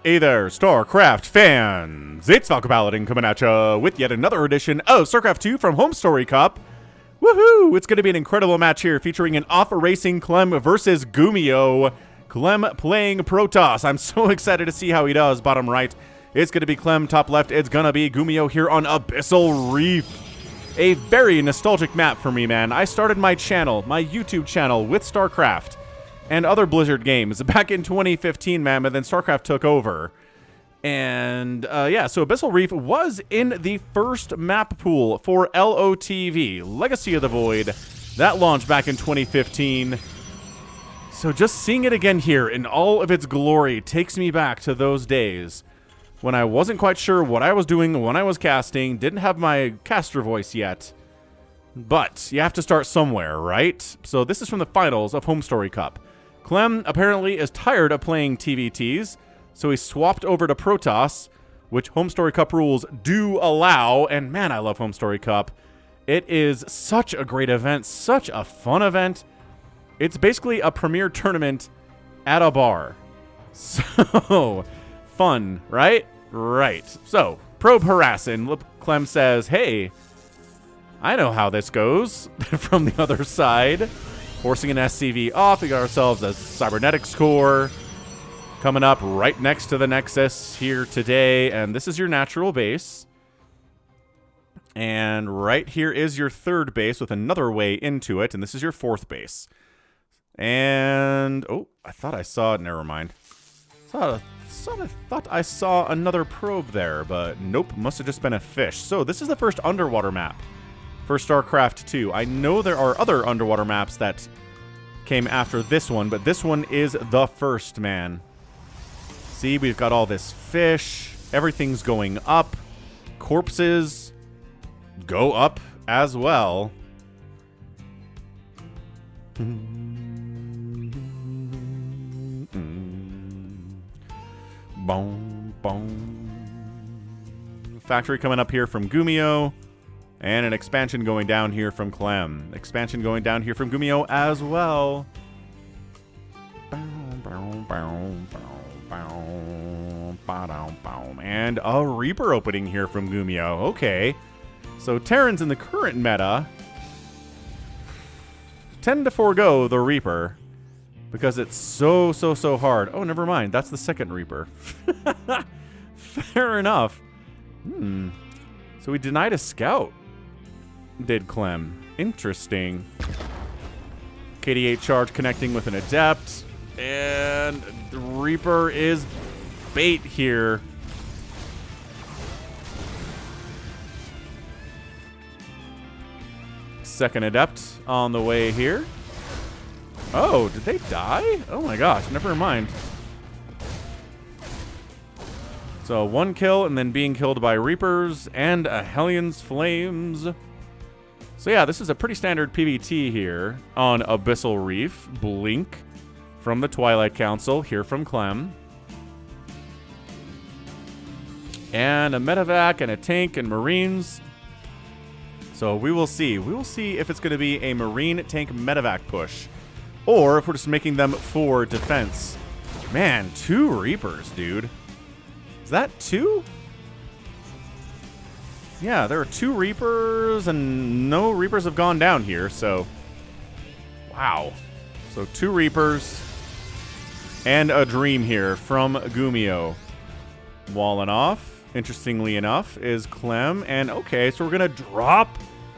Hey there, StarCraft fans! It's Falcon Paladin coming at ya with yet another edition of StarCraft 2 from Home Story Cup. Woohoo! It's going to be an incredible match here featuring an off-racing Clem versus GuMiho. Clem playing Protoss. I'm so excited to see how he does. Bottom right, it's going to be Clem. Top left, it's going to be GuMiho here on Abyssal Reef. A very nostalgic map for me, man. I started my channel, my YouTube channel, with StarCraft and other Blizzard games back in 2015, man, but then StarCraft took over. And, yeah, so Abyssal Reef was in the first map pool for LOTV, Legacy of the Void. That launched back in 2015. So just seeing it again here in all of its glory takes me back to those days when I wasn't quite sure what I was doing when I was casting, didn't have my caster voice yet. But you have to start somewhere, right? So this is from the finals of Home Story Cup. Clem apparently is tired of playing TVTs, so he swapped over to Protoss, which Home Story Cup rules do allow, and man, I love Home Story Cup. It is such a great event, such a fun event. It's basically a premier tournament at a bar. So, fun, right? Right. So, probe harassing. Clem says, hey, I know how this goes from the other side. Forcing an SCV off, we got ourselves a cybernetics core coming up right next to the Nexus here today, and this is your natural base. And right here is your third base with another way into it, and this is your fourth base. And, oh, I thought I saw it, never mind. I thought I saw another probe there, but nope, must have just been a fish. So this is the first underwater map for StarCraft 2. I know there are other underwater maps that came after this one, but this one is the first, man. See, we've got all this fish. Everything's going up. Corpses go up as well. Boom, boom. Factory coming up here from GuMiho. And an expansion going down here from Clem. Expansion going down here from GuMiho as well. And a Reaper opening here from GuMiho. Okay. So Terrans in the current meta tend to forego the Reaper because it's so hard. Oh, never mind. That's the second Reaper. Fair enough. So we denied a scout. Did Clem. Interesting. KD8 charge connecting with an adept. And the Reaper is bait here. Second adept on the way here. Oh, did they die? Oh my gosh, never mind. So one kill and then being killed by Reapers and a Hellion's Flames. So yeah, this is a pretty standard PvT here on Abyssal Reef. Blink from the Twilight Council, here from Clem. And a medevac and a tank and marines. So we will see. We will see if it's going to be a marine tank medevac push, or if we're just making them for defense. Man, 2 Reapers, dude. Is that 2? Yeah, there are 2 Reapers, and no Reapers have gone down here, so... Wow. So 2 Reapers, and a Dream here from GuMiho. Walling off, interestingly enough, is Clem, and okay, so we're going to drop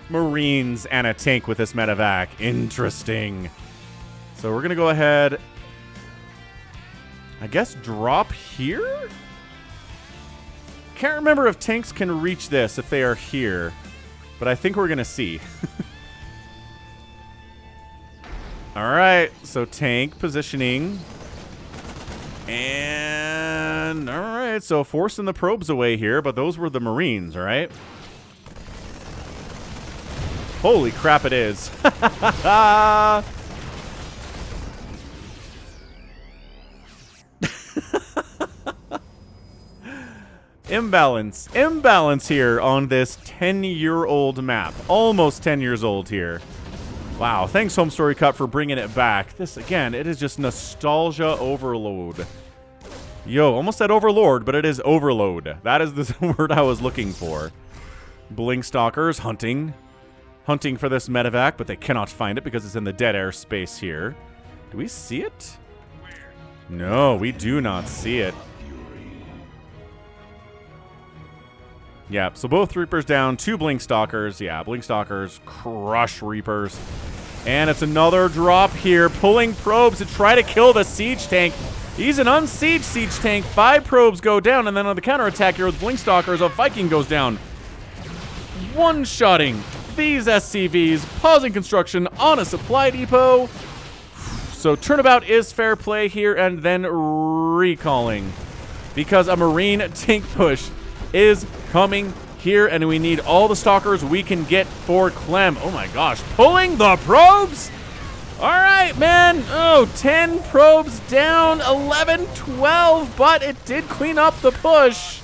Marines and a tank with this medevac. Interesting. So we're going to go ahead, I guess, drop here? Can't remember if tanks can reach this if they are here, but I think we're gonna see. All right, so tank positioning, and all right, so forcing the probes away here, but those were the Marines, right? Holy crap, it is. Imbalance here on this 10-year-old map. Almost 10 years old here. Wow, thanks Home Story Cup for bringing it back. This, again, it is just nostalgia overload. Yo, almost said Overlord, but it is Overload. That is the word I was looking for. Blink Stalkers hunting. Hunting for this medevac, but they cannot find it because it's in the dead air space here. Do we see it? No, we do not see it. Yeah, so both Reapers down, 2 Blink Stalkers. Yeah, Blink Stalkers crush Reapers. And it's another drop here, pulling probes to try to kill the siege tank. He's an unsieged siege tank. 5 probes go down, and then on the counterattack here with Blink Stalkers, a Viking goes down. One-shotting these SCVs, pausing construction on a supply depot. So turnabout is fair play here, and then recalling. Because a Marine tank push is coming here, and we need all the Stalkers we can get for Clem. Oh my gosh, pulling the probes? All right, man. Oh, 10 probes down, 11, 12, but it did clean up the push.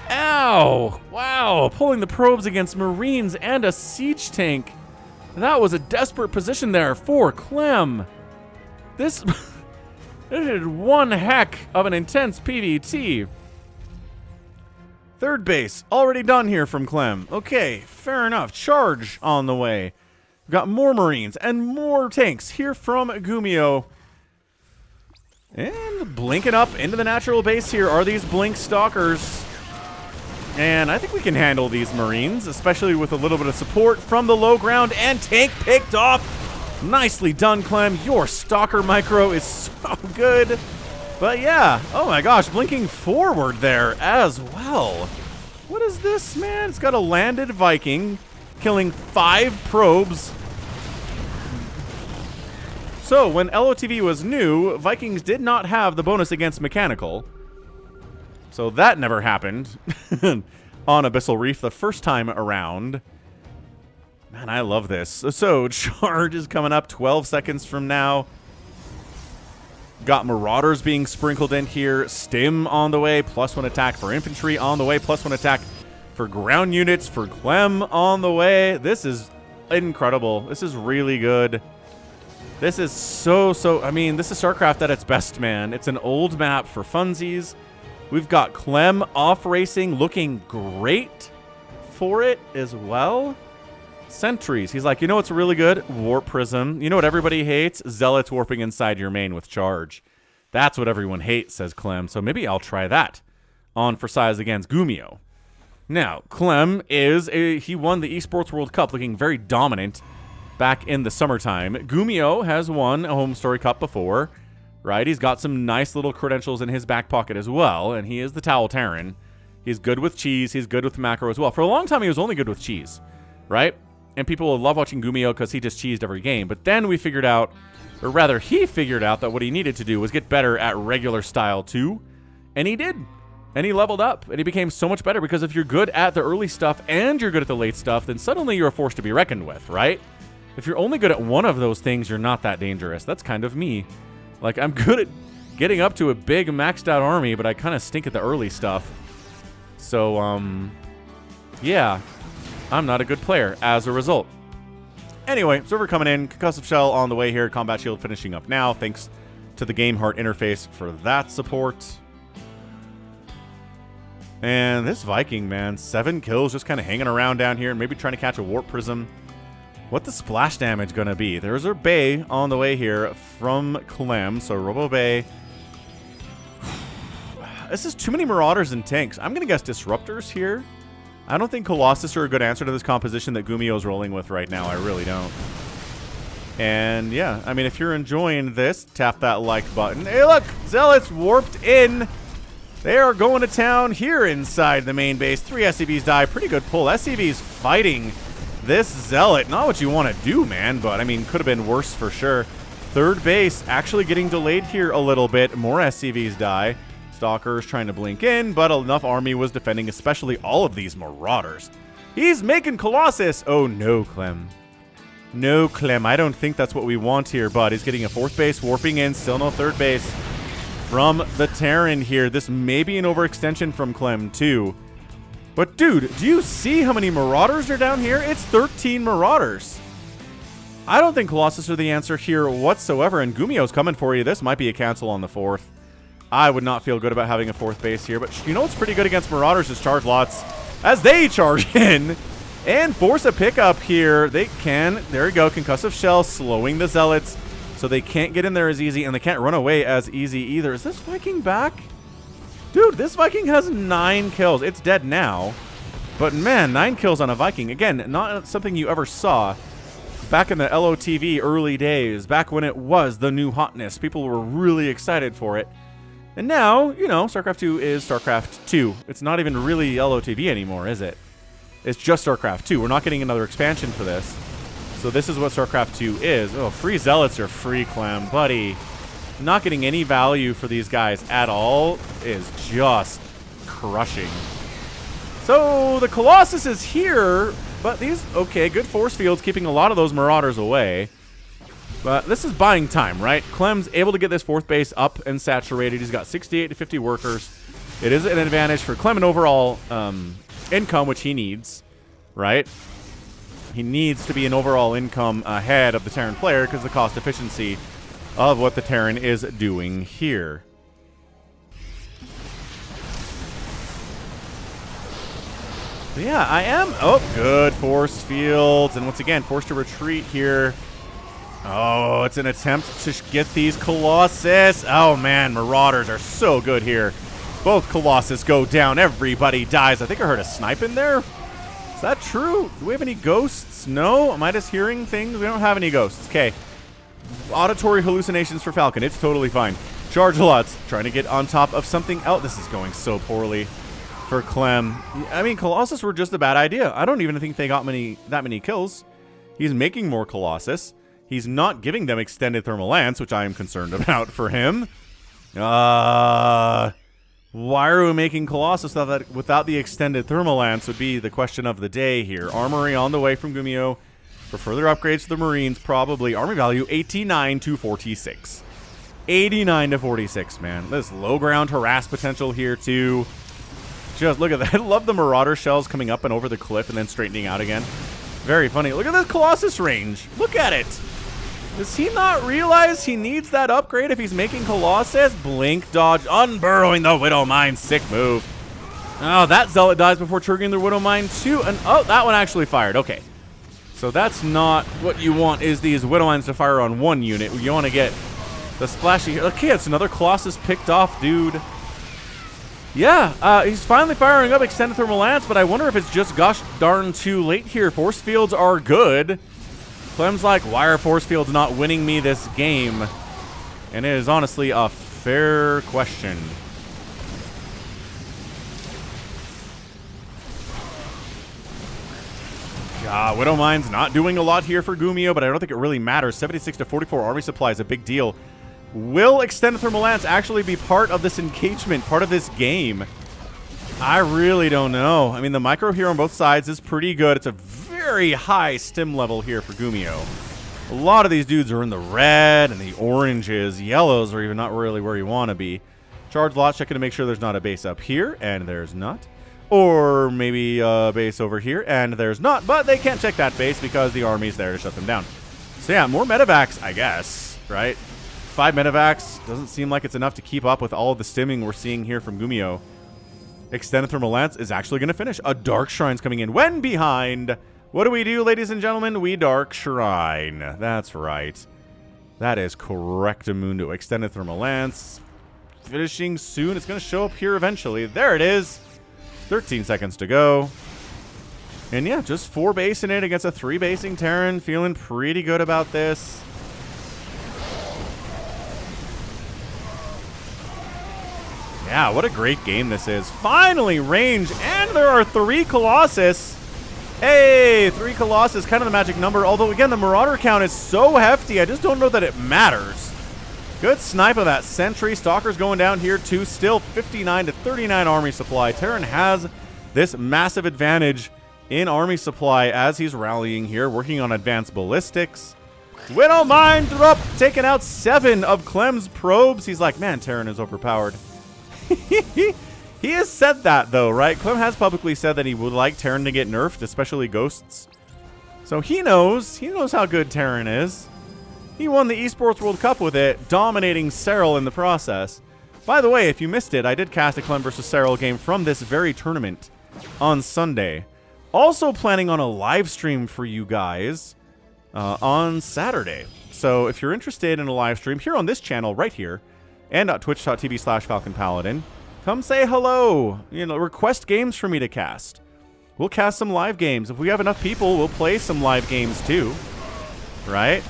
Ow, wow, pulling the probes against Marines and a siege tank. That was a desperate position there for Clem. This is one heck of an intense PvT. Third base, already done here from Clem. Okay, fair enough. Charge on the way. We've got more Marines and more tanks here from GuMiho. And blinking up into the natural base here are these Blink Stalkers. And I think we can handle these Marines, especially with a little bit of support from the low ground, and tank picked off. Nicely done, Clem. Your Stalker micro is so good. But yeah, oh my gosh, blinking forward there as well. What is this, man? It's got a landed Viking, killing 5 probes. So when LOTV was new, Vikings did not have the bonus against mechanical. So that never happened on Abyssal Reef the first time around. Man, I love this. So charge is coming up 12 seconds from now. Got Marauders being sprinkled in here. Stim on the way. +1 attack for infantry on the way. +1 attack for ground units for Clem on the way. This is incredible. This is really good. This is so, I mean, this is StarCraft at its best, man. It's an old map for funsies. We've got Clem off racing, looking great for it as well. Sentries. He's like, you know what's really good? Warp Prism. You know what everybody hates? Zealots warping inside your main with charge. That's what everyone hates, says Clem. So maybe I'll try that on for size against GuMiho. Now, Clem he won the Esports World Cup looking very dominant back in the summertime. GuMiho has won a Home Story Cup before. Right, he's got some nice little credentials in his back pocket as well, and he is the Towel Terran. He's good with cheese, he's good with macro as well. For a long time, he was only good with cheese, right? And people will love watching GuMiho because he just cheesed every game. But then we figured out, or rather, he figured out that what he needed to do was get better at regular style too, and he did. And he leveled up, and he became so much better because if you're good at the early stuff and you're good at the late stuff, then suddenly you're a force to be reckoned with, right? If you're only good at one of those things, you're not that dangerous. That's kind of me. Like, I'm good at getting up to a big maxed out army, but I kind of stink at the early stuff. So, yeah, I'm not a good player as a result. Anyway, server coming in, concussive shell on the way here, combat shield finishing up now, thanks to the Game Heart interface for that support. And this Viking, man, 7 kills just kind of hanging around down here and maybe trying to catch a Warp Prism. What the splash damage going to be? There's our Bay on the way here from Clem. So Robo Bay. This is too many Marauders and tanks. I'm going to guess Disruptors here. I don't think Colossus are a good answer to this composition that GuMiho is rolling with right now. I really don't. And yeah, I mean, if you're enjoying this, tap that like button. Hey, look! Zealots warped in. They are going to town here inside the main base. 3 SCVs die. Pretty good pull. SCVs fighting this Zealot. Not what you want to do, man, but I mean, could have been worse for sure. Third base actually getting delayed here a little bit. More SCVs die. Stalkers trying to blink in, but enough army was defending, especially all of these Marauders. He's making Colossus. Oh, no, Clem. No, Clem. I don't think that's what we want here, but he's getting a 4th base, warping in. Still no 3rd base from the Terran here. This may be an overextension from Clem, too. But, dude, do you see how many Marauders are down here? It's 13 Marauders. I don't think Colossus are the answer here whatsoever, and GuMiho's coming for you. This might be a cancel on the 4th. I would not feel good about having a 4th base here. But you know what's pretty good against Marauders is charge lots. As they charge in and force a pickup here. They can. There you go. Concussive Shell slowing the Zealots. So they can't get in there as easy. And they can't run away as easy either. Is this Viking back? Dude, this Viking has 9 kills. It's dead now. But man, 9 kills on a Viking. Again, not something you ever saw back in the LOTV early days. Back when it was the new hotness. People were really excited for it. And now, you know, StarCraft 2 is StarCraft 2. It's not even really LOTV anymore, is it? It's just StarCraft 2. We're not getting another expansion for this. So this is what StarCraft 2 is. Oh, free Zealots are free, Clem. Buddy, not getting any value for these guys at all is just crushing. So the Colossus is here, but these, okay, good force fields keeping a lot of those Marauders away. But this is buying time, right? Clem's able to get this 4th base up and saturated. He's got 68 to 50 workers. It is an advantage for Clem in overall income, which he needs, right? He needs to be an overall income ahead of the Terran player because the cost efficiency of what the Terran is doing here. But yeah, I am. Oh, good force fields. And once again, forced to retreat here. Oh, it's an attempt to get these Colossus. Oh, man, Marauders are so good here. Both Colossus go down. Everybody dies. I think I heard a snipe in there. Is that true? Do we have any ghosts? No? Am I just hearing things? We don't have any ghosts. Okay. Auditory hallucinations for Falcon. It's totally fine. Charge lots. Trying to get on top of something else. This is going so poorly for Clem. I mean, Colossus were just a bad idea. I don't even think they got that many kills. He's making more Colossus. He's not giving them extended thermal lance, which I am concerned about for him. Why are we making Colossus without the extended thermal lance would be the question of the day here. Armory on the way from GuMiho for further upgrades to the Marines, probably. Army value 89 to 46. 89 to 46, man. This low ground harass potential here, too. Just look at that. I love the Marauder shells coming up and over the cliff and then straightening out again. Very funny. Look at the Colossus range. Look at it. Does he not realize he needs that upgrade if he's making Colossus? Blink, dodge, unburrowing the Widow Mine. Sick move. Oh, that Zealot dies before triggering the Widow Mine too. And oh, that one actually fired. Okay. So that's not what you want, is these Widow Mines to fire on one unit. You want to get the splashy. Okay, it's another Colossus picked off, dude. Yeah, he's finally firing up extended thermal lance, but I wonder if it's just gosh darn too late here. Force fields are good. Clem's like, why are force fields not winning me this game? And it is honestly a fair question. Widow Mine's not doing a lot here for GuMiho, but I don't think it really matters. 76 to 44 army supply is a big deal. Will extended thermal lance actually be part of this engagement, part of this game? I really don't know. I mean, the micro here on both sides is pretty good. It's a very high stim level here for GuMiho. A lot of these dudes are in the red and the oranges. Yellows are even not really where you want to be. Charge lot, checking to make sure there's not a base up here, and there's not. Or maybe a base over here, and there's not. But they can't check that base because the army's there to shut them down. So yeah, more medevacs, I guess, right? 5 medevacs doesn't seem like it's enough to keep up with all of the stimming we're seeing here from GuMiho. Extended thermal lance is actually going to finish. A Dark Shrine's coming in. When behind, what do, ladies and gentlemen? We Dark Shrine. That's right. That is correctamundo. Extended thermal lance. Finishing soon. It's going to show up here eventually. There it is. 13 seconds to go. And yeah, just 4 basing it against a 3 basing Terran. Feeling pretty good about this. Yeah, what a great game this is. Finally, range, and there are 3 Colossus. Hey, 3 Colossus, kind of the magic number. Although, again, the Marauder count is so hefty, I just don't know that it matters. Good snipe of that Sentry. Stalker's going down here, too. Still 59 to 39 army supply. Terran has this massive advantage in army supply as he's rallying here, working on advanced ballistics. Widow Mine drop, taking out 7 of Clem's probes. He's like, man, Terran is overpowered. He has said that, though, right? Clem has publicly said that he would like Terran to get nerfed, especially ghosts. So he knows how good Terran is. He won the Esports World Cup with it, dominating Serral in the process. By the way, if you missed it, I did cast a Clem versus Cyril game from this very tournament on Sunday. Also planning on a live stream for you guys on Saturday. So if you're interested in a live stream here on this channel right here and at twitch.tv/Falcon Paladin, come say hello. You know, request games for me to cast. We'll cast some live games. If we have enough people, we'll play some live games too. Right?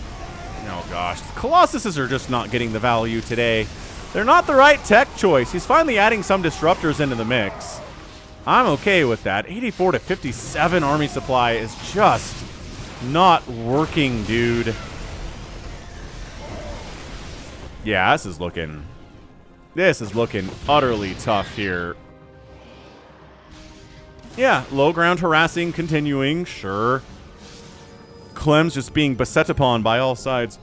Oh gosh, Colossuses are just not getting the value today. They're not the right tech choice. He's finally adding some disruptors into the mix. I'm okay with that. 84 to 57 army supply is just not working, dude. Yeah, this is looking utterly tough here. Yeah, low ground harassing continuing, sure. Clem's just being beset upon by all sides.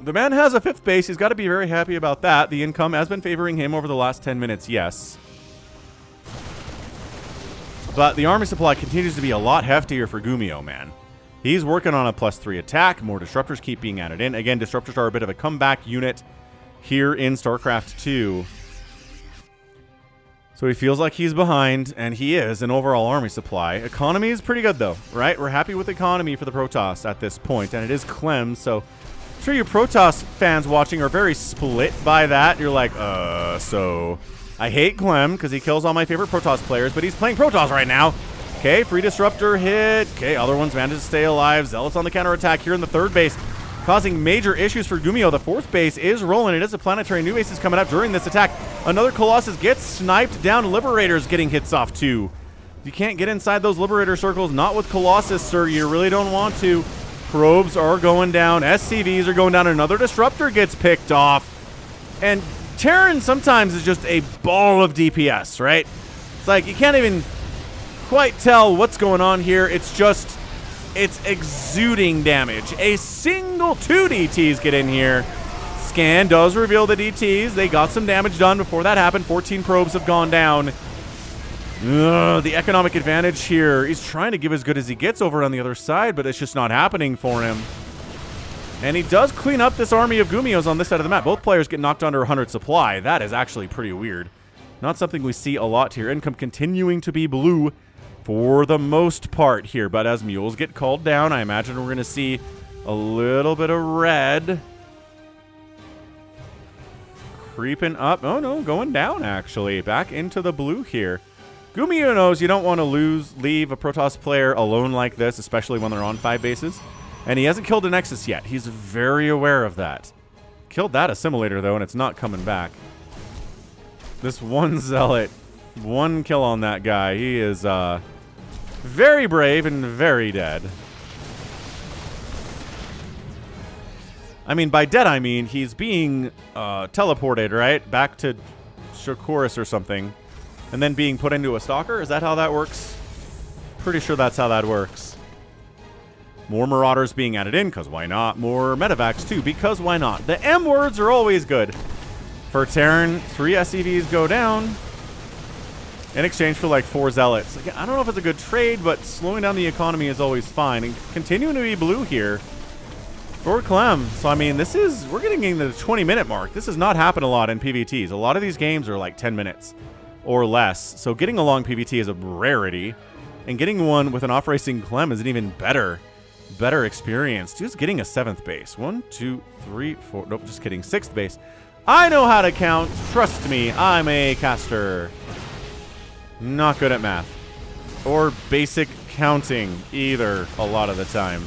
The man has a 5th base. He's got to be very happy about that. The income has been favoring him over the last 10 minutes, yes. But the army supply continues to be a lot heftier for GuMiho, man. He's working on a +3 attack. More disruptors keep being added in. Again, disruptors are a bit of a comeback unit here in StarCraft 2. So he feels like he's behind, and he is in overall army supply. Economy is pretty good, though, right? We're happy with economy for the Protoss at this point, and it is Clem, so I'm sure you Protoss fans watching are very split by that. You're like, so I hate Clem because he kills all my favorite Protoss players, but he's playing Protoss right now. Okay, free disruptor hit. Okay, other ones manage to stay alive. Zealots on the counterattack here in the 3rd base, causing major issues for GuMiho. The 4th base is rolling. It is a planetary. New base is coming up during this attack. Another Colossus gets sniped down. Liberators getting hits off too. You can't get inside those Liberator circles. Not with Colossus, sir. You really don't want to. Probes are going down. SCVs are going down. Another disruptor gets picked off. And Terran sometimes is just a ball of DPS, right? It's like you can't even quite tell what's going on here. It's just, it's exuding damage. A single 2 DTs get in here. Scan does reveal the DTs. They got some damage done before that happened. 14 probes have gone down. The economic advantage here. He's trying to give as good as he gets over on the other side, but it's just not happening for him. And he does clean up this army of GuMihos on this side of the map. Both players get knocked under 100 supply. That is actually pretty weird. Not something we see a lot here. Income continuing to be blue for the most part here. But as mules get called down, I imagine we're going to see a little bit of red creeping up. Oh, no, going down, actually. Back into the blue here. GuMiho knows you don't want to leave a Protoss player alone like this, especially when they're on 5 bases. And he hasn't killed a Nexus yet. He's very aware of that. Killed that Assimilator, though, and it's not coming back. This one Zealot, 1 kill on that guy. He is very brave and very dead. I mean, by dead, I mean he's being teleported, right? Back to Shoutcasts or something. And then being put into a Stalker? Is that how that works? Pretty sure that's how that works. More Marauders being added in, because why not? More Medivacs, too, because why not? The M words are always good. For Terran, 3 SCVs go down in exchange for like 4 Zealots. Again, I don't know if it's a good trade, but slowing down the economy is always fine. And continuing to be blue here for Clem. So, I mean, we're getting into the 20-minute mark. This has not happened a lot in PvTs. A lot of these games are like 10 minutes or less. So getting a long PvT is a rarity. And getting one with an off-racing Clem is an even better experience. Dude's getting a 7th base. 1, 2, 3, 4. Nope, just kidding. 6th base. I know how to count. Trust me, I'm a caster. Not good at math. Or basic counting either a lot of the time.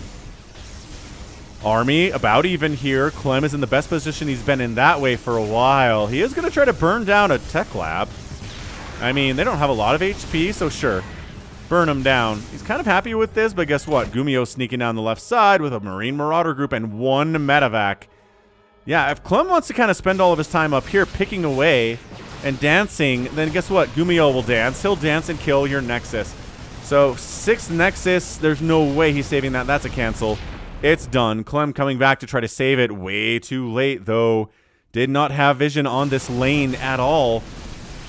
Army about even here. Clem is in the best position he's been in that way for a while. He is going to try to burn down a tech lab. I mean, they don't have a lot of HP, so sure. Burn him down. He's kind of happy with this, but guess what? GuMiho sneaking down the left side with a Marine Marauder group and 1 Medivac. Yeah, if Clem wants to kind of spend all of his time up here picking away and dancing, then guess what? GuMiho will dance. He'll dance and kill your Nexus. So 6 Nexus, there's no way he's saving that. That's a cancel. It's done. Clem coming back to try to save it. Way too late, though. Did not have vision on this lane at all.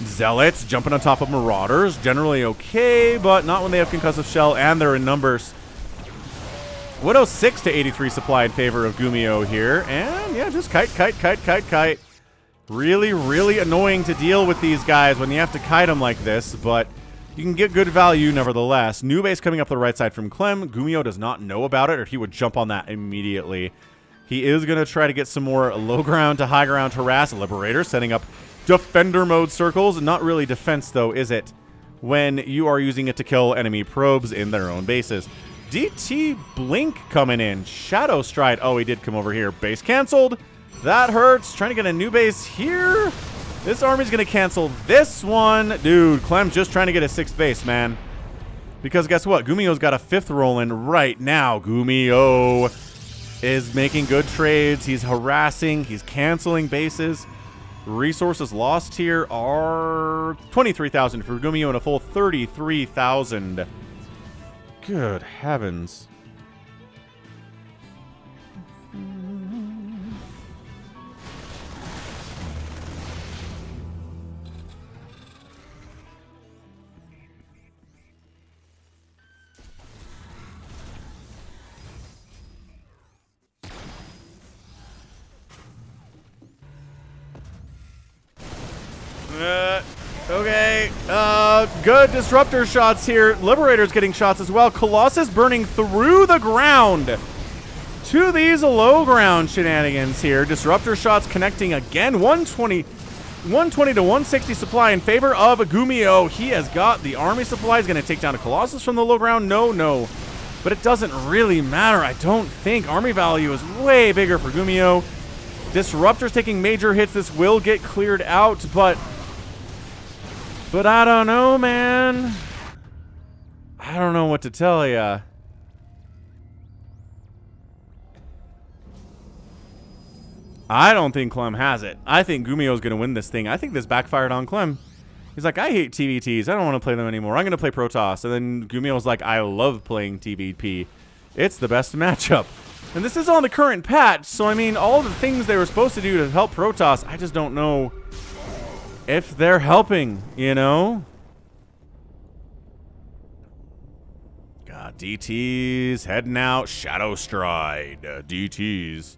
Zealots jumping on top of Marauders. Generally okay, but not when they have Concussive Shell and they're in numbers. Widow 6 to 83 supply in favor of GuMiho here. And yeah, just kite. Really, really annoying to deal with these guys when you have to kite them like this, but you can get good value nevertheless. New base coming up the right side from Clem. GuMiho does not know about it, or he would jump on that immediately. He is going to try to get some more low ground to high ground harass. Liberator setting up defender mode circles. Not really defense, though, is it? When you are using it to kill enemy probes in their own bases. DT Blink coming in. Shadow Stride. Oh, he did come over here. Base canceled. That hurts. Trying to get a new base here. This army's going to cancel this one. Dude, Clem's just trying to get a 6th base, man. Because guess what? GuMiho's got a 5th rolling right now. GuMiho is making good trades. He's harassing. He's canceling bases. Resources lost here are 23,000 for GuMiho and a full 33,000. Good heavens. Okay. Good disruptor shots here. Liberator's getting shots as well. Colossus burning through the ground to these low ground shenanigans here. Disruptor shots connecting again. 120 to 160 supply in favor of GuMiho. He has got the army supply. He's going to take down a Colossus from the low ground. No. But it doesn't really matter, I don't think. Army value is way bigger for GuMiho. Disruptor's taking major hits. This will get cleared out, but I don't know, man. I don't know what to tell ya. I don't think Clem has it. I think GuMiho's going to win this thing. I think this backfired on Clem. He's like, I hate TVTs. I don't want to play them anymore. I'm going to play Protoss. And then GuMiho's like, I love playing TVP. It's the best matchup. And this is on the current patch, so I mean, all the things they were supposed to do to help Protoss, I just don't know if they're helping, you know? God, DT's heading out. Shadow Stride. DT's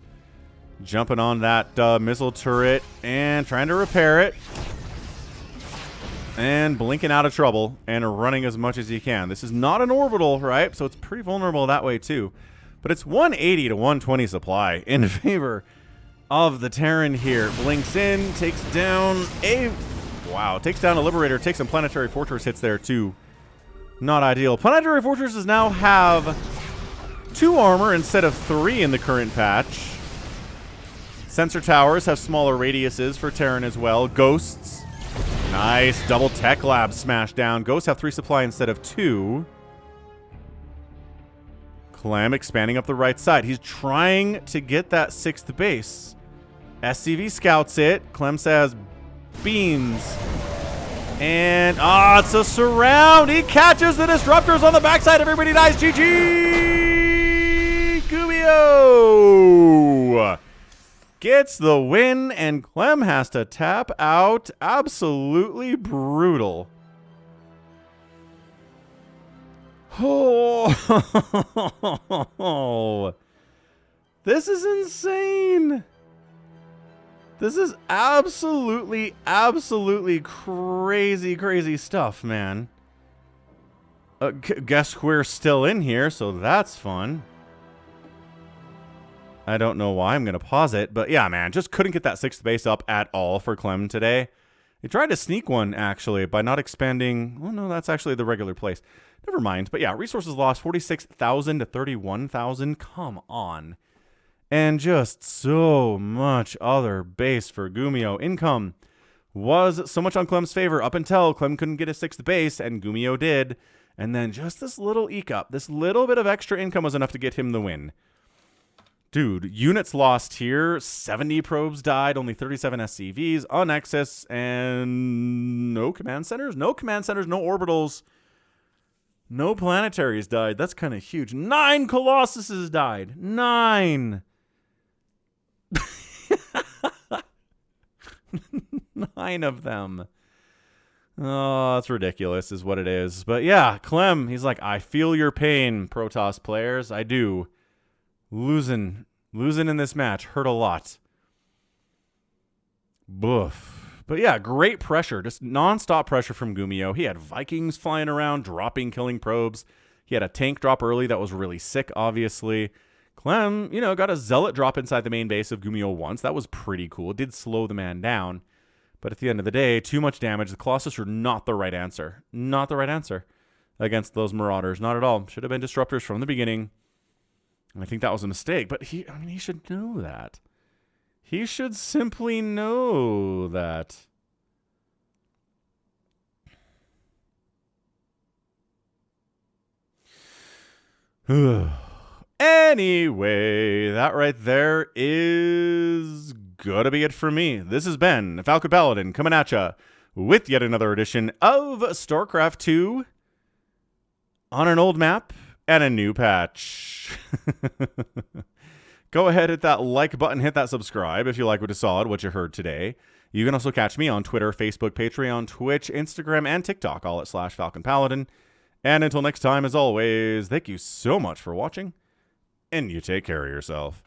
jumping on that missile turret and trying to repair it. And blinking out of trouble and running as much as he can. This is not an orbital, right? So it's pretty vulnerable that way, too. But it's 180 to 120 supply in favor of the Terran here. Blinks in, takes down a... Wow, takes down a Liberator, takes some Planetary Fortress hits there, too. Not ideal. Planetary Fortresses now have 2 armor instead of 3 in the current patch. Sensor towers have smaller radiuses for Terran as well. Ghosts. Nice. Double Tech Lab smashed down. Ghosts have 3 supply instead of 2. Clem expanding up the right side. He's trying to get that 6th base. SCV scouts it. Clem says beans. And, it's a surround. He catches the disruptors on the backside. Everybody dies. GG! GuMiho gets the win, and Clem has to tap out. Absolutely brutal. Oh, this is insane. This is absolutely crazy stuff, man. Guess we're still in here, so that's fun. I don't know why. I'm going to pause it. But yeah, man, just couldn't get that 6th base up at all for Clem today. He tried to sneak one, actually, by not expanding. Well, no, that's actually the regular place. Never mind. But yeah, resources lost 46,000 to 31,000. Come on. And just so much other base for GuMiho. Income was so much on Clem's favor up until Clem couldn't get a 6th base, and GuMiho did. And then just this little eke up, this little bit of extra income was enough to get him the win. Dude, units lost here. 70 probes died, only 37 SCVs on Nexus, and no command centers? No command centers, no orbitals. No planetaries died. That's kind of huge. 9 Colossuses died. 9. 9 of them. Oh, that's ridiculous is what it is. But yeah, Clem, he's like, I feel your pain, Protoss players. I do. Losing in this match hurt a lot. Boof. But yeah, great pressure. Just nonstop pressure from GuMiho. He had Vikings flying around, dropping, killing probes. He had a tank drop early that was really sick, obviously. Clem, got a Zealot drop inside the main base of GuMiho once. That was pretty cool. It did slow the man down. But at the end of the day, too much damage. The Colossus are not the right answer. Not the right answer against those Marauders. Not at all. Should have been Disruptors from the beginning. And I think that was a mistake. But he should know that. He should simply know that. Anyway, that right there is gonna be it for me. This has been Falcon Paladin coming at ya with yet another edition of StarCraft 2 on an old map and a new patch. Go ahead, hit that like button, hit that subscribe if you like what you saw, what you heard today. You can also catch me on Twitter, Facebook, Patreon, Twitch, Instagram, and TikTok, all at /Falcon Paladin. And until next time, as always, thank you so much for watching, and you take care of yourself.